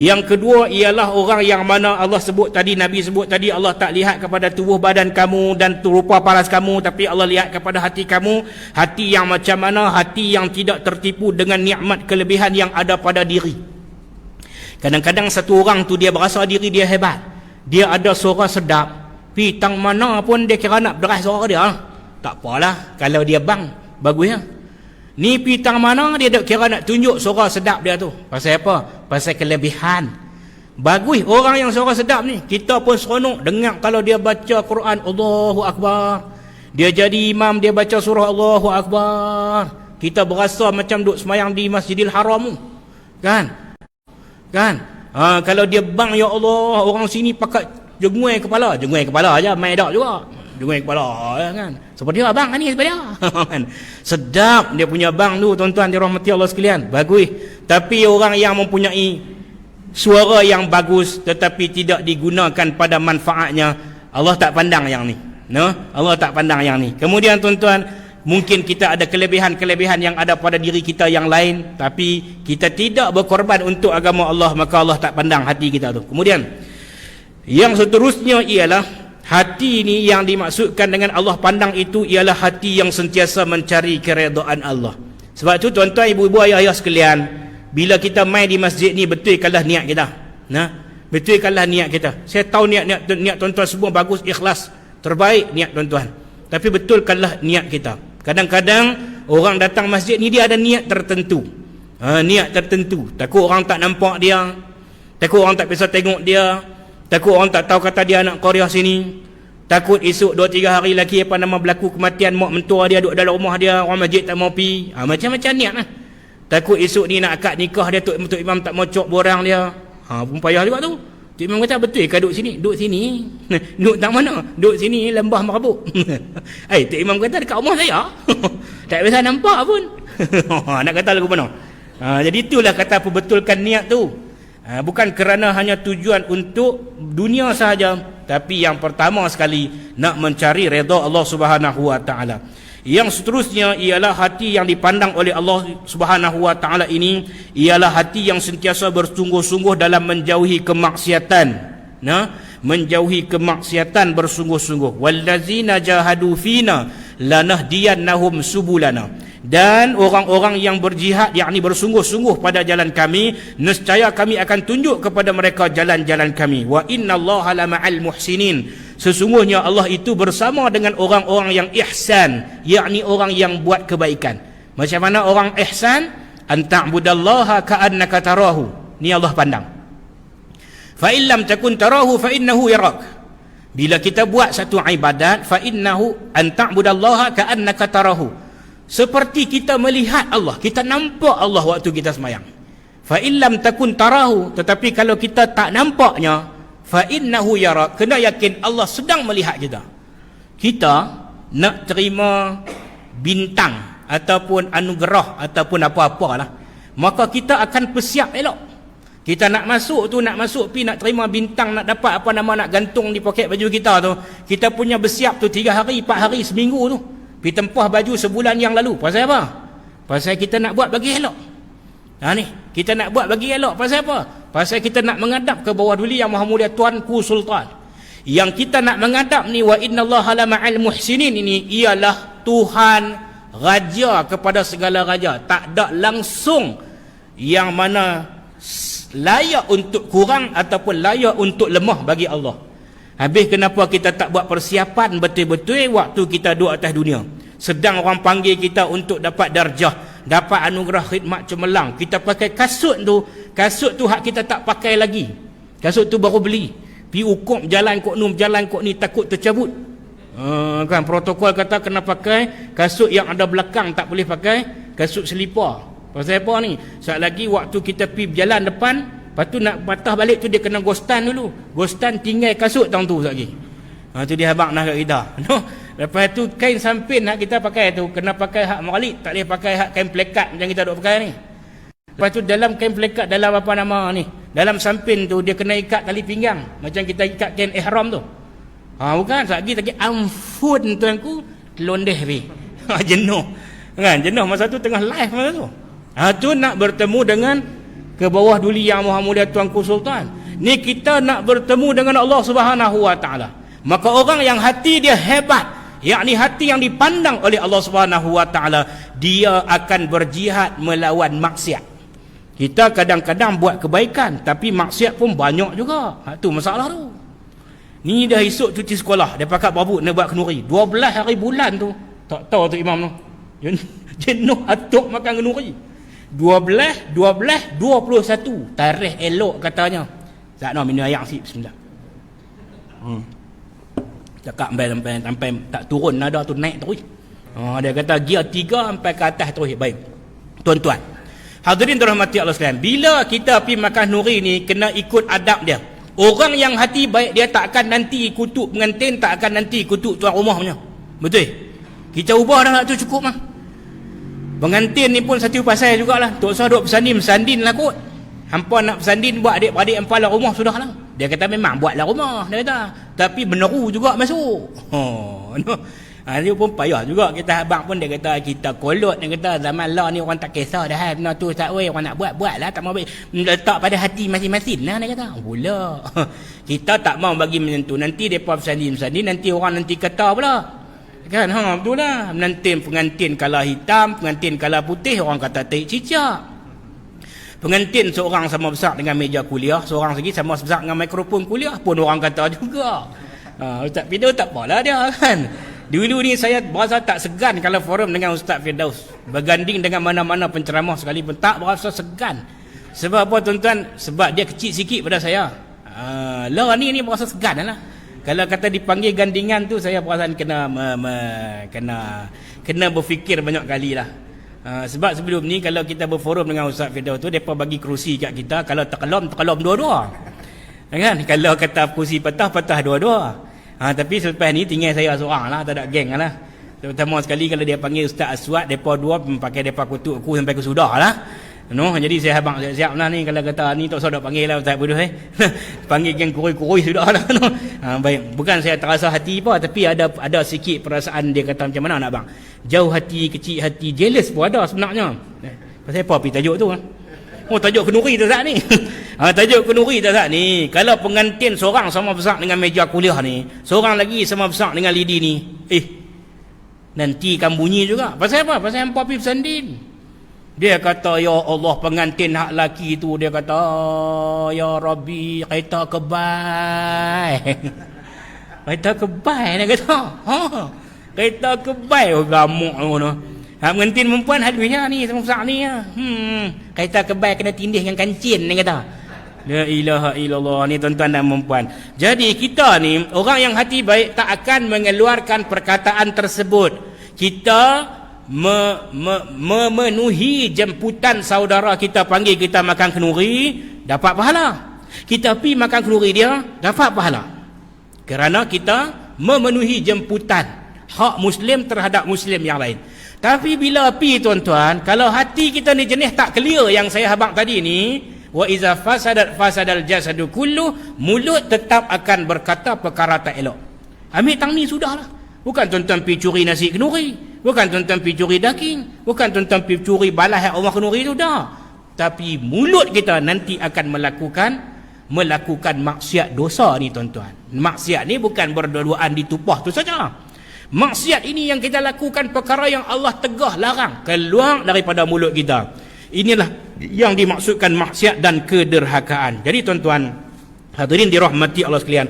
Yang kedua ialah orang yang mana Allah sebut tadi, Nabi sebut tadi, Allah tak lihat kepada tubuh badan kamu dan rupa paras kamu, tapi Allah lihat kepada hati kamu. Hati yang macam mana? Hati yang tidak tertipu dengan nikmat kelebihan yang ada pada diri. Kadang-kadang satu orang tu dia berasa diri dia hebat, dia ada suara sedap, pitang mana pun dia kira nak beras suara dia. Tak apalah kalau dia bang, bagus ya. Ni pitang mana dia dok kira nak tunjuk suara sedap dia tu. Pasal apa? Pasal kelebihan. Bagus orang yang suara sedap ni. Kita pun seronok dengar kalau dia baca Quran, Allahu Akbar. Dia jadi imam, dia baca surah Allahu Akbar. Kita berasa macam duk semayang di Masjidil Haram tu. Kan? Kalau dia bang, ya Allah, orang sini pakai jengui kepala aja, main dak juga. Jengui kepala kan. Seperti abang ni seperti kan. Sedap dia punya bang tu, tuan-tuan dirahmati Allah sekalian. Bagus. Tapi orang yang mempunyai suara yang bagus tetapi tidak digunakan pada manfaatnya, Allah tak pandang yang ni. Allah tak pandang yang ni. Kemudian tuan-tuan, mungkin kita ada kelebihan-kelebihan yang ada pada diri kita yang lain, tapi kita tidak berkorban untuk agama Allah, maka Allah tak pandang hati kita tu. Kemudian yang seterusnya ialah hati ni yang dimaksudkan dengan Allah pandang itu ialah hati yang sentiasa mencari keredaan Allah. Sebab tu tuan-tuan, ibu-ibu, ayah-ayah sekalian, bila kita main di masjid ni, betulkanlah niat kita. Betulkanlah niat kita. Saya tahu niat tuan-tuan semua bagus, ikhlas, terbaik niat tuan-tuan. Tapi betulkanlah niat kita. Kadang-kadang orang datang masjid ni dia ada niat tertentu. Niat tertentu. Takut orang tak nampak dia, takut orang tak bisa tengok dia, takut orang tak tahu kata dia anak Korea sini, takut esok 2-3 hari lagi apa nama berlaku kematian mak mentua dia duduk dalam rumah dia, orang masjid tak mau pi. Macam-macam niat lah. Takut esok ni nak akad nikah dia, Tok Imam tak mau cok borang dia. Pun payah juga tu. Tok Imam kata, betul ke duduk sini? Duduk sini. Duduk tak mana? Duduk sini lembah Marabuk. Tok Imam kata dekat rumah saya. Tak biasa nampak pun. Nak kata lagu mana? Jadi itulah kata perbetulkan niat tu. Bukan kerana hanya tujuan untuk dunia sahaja, tapi yang pertama sekali nak mencari redha Allah Subhanahu wa taala. Yang seterusnya ialah hati yang dipandang oleh Allah Subhanahu wa taala ini ialah hati yang sentiasa bersungguh-sungguh dalam menjauhi kemaksiatan. Menjauhi kemaksiatan bersungguh-sungguh. Wallazina jahadu fina lanahdiyannahum subulana. Dan orang-orang yang berjihad, yakni bersungguh-sungguh pada jalan kami, nescaya kami akan tunjuk kepada mereka jalan-jalan kami. Wa innallaha lama'al muhsinin. Sesungguhnya Allah itu bersama dengan orang-orang yang ihsan, yakni orang yang buat kebaikan. Macam mana orang ihsan? An ta'budallaha ka'annaka tarahu. Ni Allah pandang. Fa illam takun tarahu fa innahu yarak. Bila kita buat satu ibadat, fa innahu an ta'budallaha ka'annaka tarahu. Seperti kita melihat Allah, kita nampak Allah waktu kita semayang. Fa illam takun tarahu, tetapi kalau kita tak nampaknya, fa innahu yarak, kena yakin Allah sedang melihat kita. Kita nak terima bintang ataupun anugerah ataupun apa-apalah, maka kita akan persiap elok. Kita nak masuk pi nak terima bintang, nak dapat apa nama, nak gantung di poket baju kita tu, kita punya bersiap tu 3 hari, 4 hari, seminggu tu. Pi tempah baju sebulan yang lalu. Pasal apa? Pasal kita nak buat bagi elok. Ni, kita nak buat bagi elok. Pasal apa? Pasal kita nak menghadap ke bawah duli yang Maha Mulia Tuanku Sultan. Yang kita nak menghadap ni, wa innallaha lama'al muhsinin, ini ialah Tuhan raja kepada segala raja. Tak ada langsung yang mana layak untuk kurang ataupun layak untuk lemah bagi Allah. Habis kenapa kita tak buat persiapan betul-betul waktu kita duduk atas dunia? Sedang orang panggil kita untuk dapat darjah, dapat anugerah khidmat cemerlang, kita pakai kasut tu hak kita tak pakai lagi. Kasut tu baru beli. Pi ukur jalan kok ni takut tercabut. Kan protokol kata kena pakai kasut yang ada belakang, tak boleh pakai kasut selipar. Pasal apa ni? Sekejap lagi waktu kita pi berjalan depan, lepas tu nak patah balik tu dia kena ghostan dulu. Ghostan tinggal kasut tang tu sekejap lagi. Tu dia habaq nak kat kita. Lepas tu kain sampin hak kita pakai tu kena pakai hak maulid, tak boleh pakai hak kain plekat macam kita duk pakai ni. Lepas tu dalam kain plekat, dalam apa nama ni, dalam sampin tu dia kena ikat tali pinggang macam kita ikat kain ihram tu. Bukan sekejap lagi ampun tuanku, telondeh pi. Jenuh. Kan jenuh masa tu tengah live masa tu. Tu nak bertemu dengan ke bawah duli yang Maha Mulia Tuanku Sultan. Ni kita nak bertemu dengan Allah Subhanahu wa taala. Maka orang yang hati dia hebat, yakni hati yang dipandang oleh Allah Subhanahu wa taala, dia akan berjihad melawan maksiat. Kita kadang-kadang buat kebaikan tapi maksiat pun banyak juga. Tu masalah tu. Ni dah esok cuti sekolah, dia pakat berabuk nak buat kenduri. 12 hari bulan tu. Tak tahu tu imam tu. Jenuh atuk makan kenduri. 12, 21 tarikh elok katanya. Tak nak minum air sikit bismillah. Cakap sampai tak turun nada tu naik terus. Dia kata gear 3 sampai ke atas terus. Baik. Tuan-tuan, hadirin dirahmati Allah sekalian, bila kita pergi makan nuri ni kena ikut adab dia. Orang yang hati baik dia tak akan nanti kutuk pengantin, tak akan nanti kutuk tuan rumah punya. Betul? Kita ubah dah tu cukup mah. Pengantin ni pun satu pasal jugalah. Tak usah duk bersandin lah kot. Hampa nak bersandin buat adik-adik empal rumah sudahlah. Dia kata memang buatlah rumah, dia kata. Tapi meneru juga masuk. Dia pun payah juga. Kita abang pun dia kata kita kolot, dia kata zaman lah ni orang tak kisah dah. Benda tu tak weh, orang nak buat lah, tak mau letak pada hati masing-masing lah, dia kata. Pula. Kita tak mau bagi menyentuh. Nanti depa bersandin, nanti orang nanti kata pula. Kan, betul lah. Nanti pengantin kala hitam, pengantin kala putih, orang kata taik cicak. Pengantin seorang sama besar dengan meja kuliah, seorang lagi sama besar dengan mikrofon kuliah, pun orang kata juga. Ustaz Firdaus tak apalah dia kan. Dulu ni saya berasa tak segan kalau forum dengan Ustaz Firdaus. Berganding dengan mana-mana penceramah sekali pun tak berasa segan. Sebab apa tuan-tuan? Sebab dia kecil sikit pada saya. Lah ni berasa segan lah. Kalau kata dipanggil gandingan tu, saya perasan kena berfikir banyak kali lah. Sebab sebelum ni kalau kita berforum dengan Ustaz Firdaus tu, mereka bagi kerusi kat kita. Kalau terkelom dua-dua kan? Kalau kata kerusi patah dua-dua. Tapi selepas ni tinggal saya seorang lah, tak ada geng lah. Terutama sekali kalau dia panggil Ustaz Aswad, mereka dua pakai mereka kutuk aku sampai ke sudah lah. Jadi saya abang siap-siap lah ni. Kalau kata ni tak usah nak panggil lah Ustaz Firdaus panggil geng kurui sudah lah. Baik, bukan saya terasa hati apa, tapi ada sikit perasaan dia kata macam mana nak bang, jauh hati, kecil hati, jealous pun ada sebenarnya. Pasal apa pergi tajuk tu kan? Tajuk kenduri tak ni. Tajuk kenduri tak ni. Kalau pengantin seorang sama besar dengan meja kuliah ni, seorang lagi sama besar dengan lidi ni, nanti kan bunyi juga. Pasal apa? Pasal hampa pergi bersandin. Dia kata, ya Allah, pengantin hak laki tu, dia kata, ya Rabbi, kereta kebai. Kereta kebai, dia kata. Kereta kebai, gamuk tu. Pengantin perempuan habisnya ni, sama besar ni. Kereta kebai kena tindih dengan kancin, dia kata. La ilaha illallah. Ni tuan-tuan dan perempuan. Jadi kita ni, orang yang hati baik tak akan mengeluarkan perkataan tersebut. Kita memenuhi jemputan saudara kita panggil kita makan kenduri, dapat pahala. Kita pergi makan kenduri dia, dapat pahala. Kerana kita memenuhi jemputan hak Muslim terhadap Muslim yang lain. Tapi bila pergi tuan-tuan, kalau hati kita ni jenis tak clear yang saya habaq tadi ni, wa iza fasadal jasadu kullu, mulut tetap akan berkata perkara tak elok. Ambil tang ni sudahlah. Bukan tuan-tuan pergi curi nasi kenduri, bukan tuan-tuan pergi curi daging, bukan tuan-tuan pergi curi balas yang Allah kenduri itu, dah. Tapi mulut kita nanti akan melakukan maksiat dosa ni tuan-tuan. Maksiat ni bukan berdua-duaan ditupah tu saja. Maksiat ini yang kita lakukan perkara yang Allah tegah larang keluar daripada mulut kita. Inilah yang dimaksudkan maksiat dan kederhakaan. Jadi tuan-tuan hadirin dirahmati Allah sekalian,